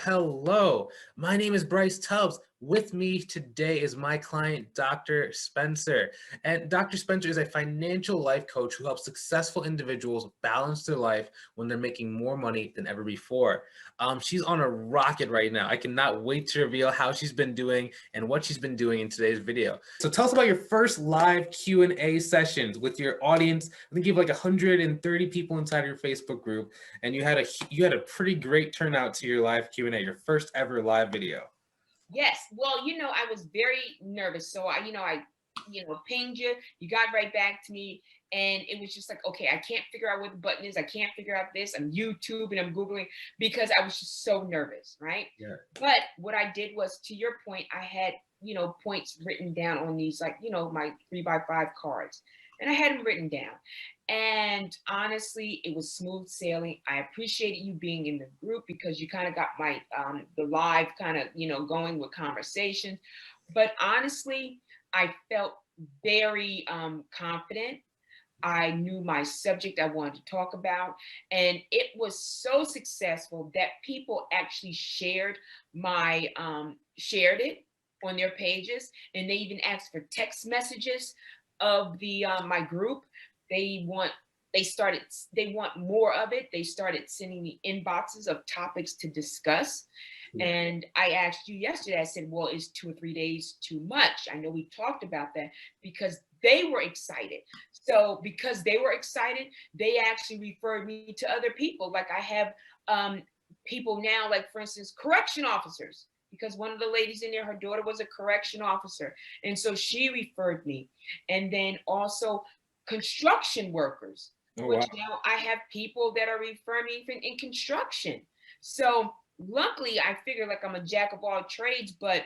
hello. My name is Bryce Tubbs. With me today is my client, Dr. Spencer. And Dr. Spencer is a financial life coach who helps successful individuals balance their life when they're making more money than ever before. She's on a rocket right now. I cannot wait to reveal how she's been doing and what she's been doing in today's video. So tell us about your first live Q&A sessions with your audience. I think you have like 130 people inside of your Facebook group, and you had a pretty great turnout to your live Q&A, your first ever live video. Yes. Well, I was very nervous. So I pinged you, you got right back to me. And it was just like, okay, I can't figure out what the button is. I can't figure out this. I'm YouTube and I'm Googling because I was just so nervous. Right. Yeah. But what I did was, to your point, I had, points written down on these, like, my 3x5 cards, and I had them written down. And honestly, it was smooth sailing. I appreciated you being in the group because you kind of got my the live kind of going with conversations. But honestly, I felt very confident. I knew my subject I wanted to talk about, and it was so successful that people actually shared it on their pages, and they even asked for text messages of the my group. They want more of it. They started sending me inboxes of topics to discuss. And I asked you yesterday, I said, well, is 2 or 3 days too much? I know we talked about that because they were excited. So because they were excited, they actually referred me to other people. Like I have people now, like for instance, correction officers, because one of the ladies in there, her daughter was a correction officer. And so she referred me. And then also construction workers, which now I have people that are referring me in construction. So luckily, I figure like I'm a jack of all trades, but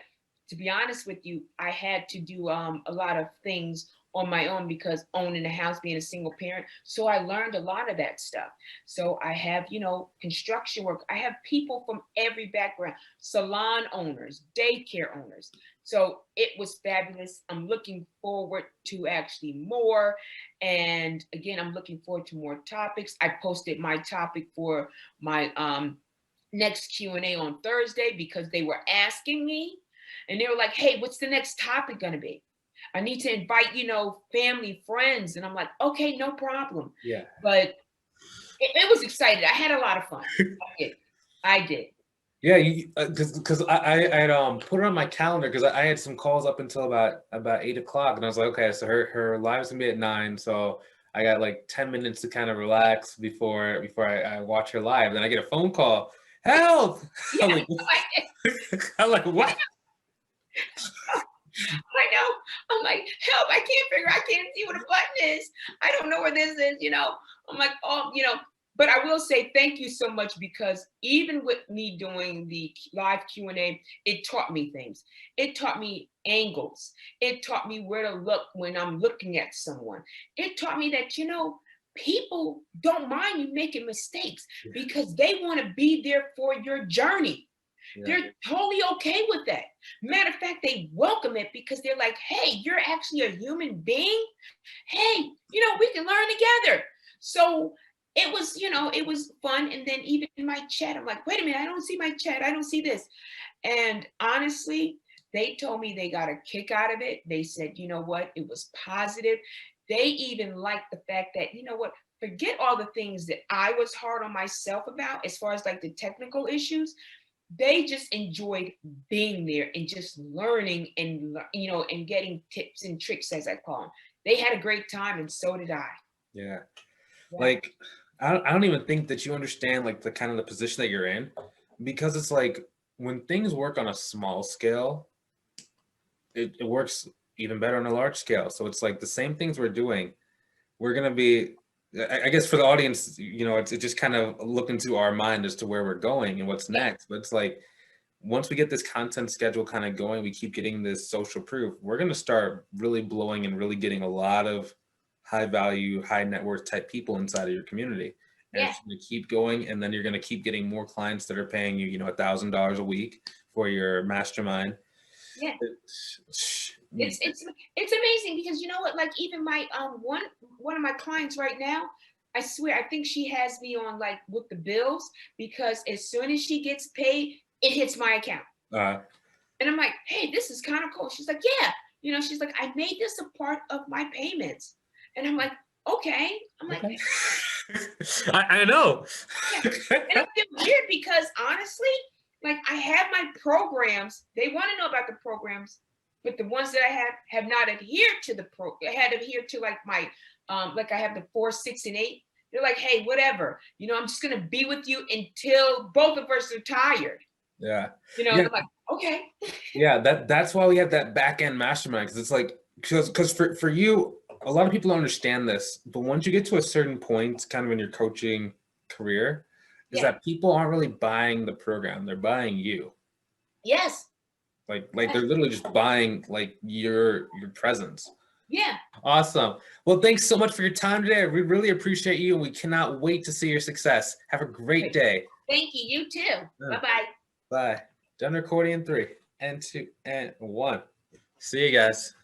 to be honest with you, I had to do a lot of things on my own because owning a house, being a single parent. So I learned a lot of that stuff. So I have, construction work. I have people from every background, salon owners, daycare owners. So it was fabulous. I'm looking forward to actually more. And again, I'm looking forward to more topics. I posted my topic for my next Q&A on Thursday because they were asking me, and they were like, hey, what's the next topic going to be? I need to invite, family, friends. And I'm like, okay, no problem. Yeah. But it was exciting. I had a lot of fun. I did. Yeah, because I had put it on my calendar because I had some calls up until about 8 o'clock, and I was like, okay, so her live's gonna be at 9, so I got like 10 minutes to kind of relax before I watch her live. Then I get a phone call, help! Yeah, I'm like, what? I know. I'm like, help! I can't see what a button is. I don't know where this is. I'm like, oh, But I will say thank you so much, because even with me doing the live Q&A, it taught me things. It taught me angles. It taught me where to look when I'm looking at someone. It taught me that, people don't mind you making mistakes because they want to be there for your journey. Yeah. They're totally okay with that. Matter of fact, they welcome it because they're like, hey, you're actually a human being. Hey, we can learn together. So it was fun. And then even in my chat, I'm like, wait a minute, I don't see my chat. I don't see this. And honestly, they told me they got a kick out of it. They said, you know what? It was positive. They even liked the fact that, forget all the things that I was hard on myself about as far as like the technical issues. They just enjoyed being there and just learning and, and getting tips and tricks, as I call them. They had a great time, and so did I. Yeah. Like, I don't even think that you understand like the kind of the position that you're in, because it's like when things work on a small scale, it works even better on a large scale. So it's like the same things we're doing, we're going to be, I guess for the audience, it just kind of look into our mind as to where we're going and what's next. But it's like, once we get this content schedule kind of going, we keep getting this social proof, we're going to start really blowing and really getting a lot of high value, high net worth type people inside of your community. And it's going to keep going. And then you're going to keep getting more clients that are paying you, $1,000 a week for your mastermind. Yeah. It's amazing because you know what, like even my one of my clients right now, I swear, I think she has me on like with the bills, because as soon as she gets paid, it hits my account. Uh, And I'm like, hey, this is kind of cool. She's like, yeah. You know, she's like, I made this a part of my payments. And I'm like, okay. I'm like, okay. I know. yeah. And I feel weird because honestly, like I have my programs. They want to know about the programs, but the ones that I have not adhered to had adhered to like my like I have the 4, 6, and 8. They're like, hey, whatever. You know, I'm just gonna be with you until both of us are tired. Yeah. You know, Yeah. I'm like, okay. Yeah, that's why we have that back end mastermind, because it's like, because for you, a lot of people don't understand this, but once you get to a certain point kind of in your coaching career, is Yeah. that people aren't really buying the program, they're buying you. Yes. Like Yes. they're literally just buying like your presence. Yeah. Awesome. Well, thanks so much for your time today. We really appreciate you, and we cannot wait to see your success. Have a great day. Thank you. You too. Yeah. Bye-bye. Bye. Done recording in 3 and 2 and 1. See you guys.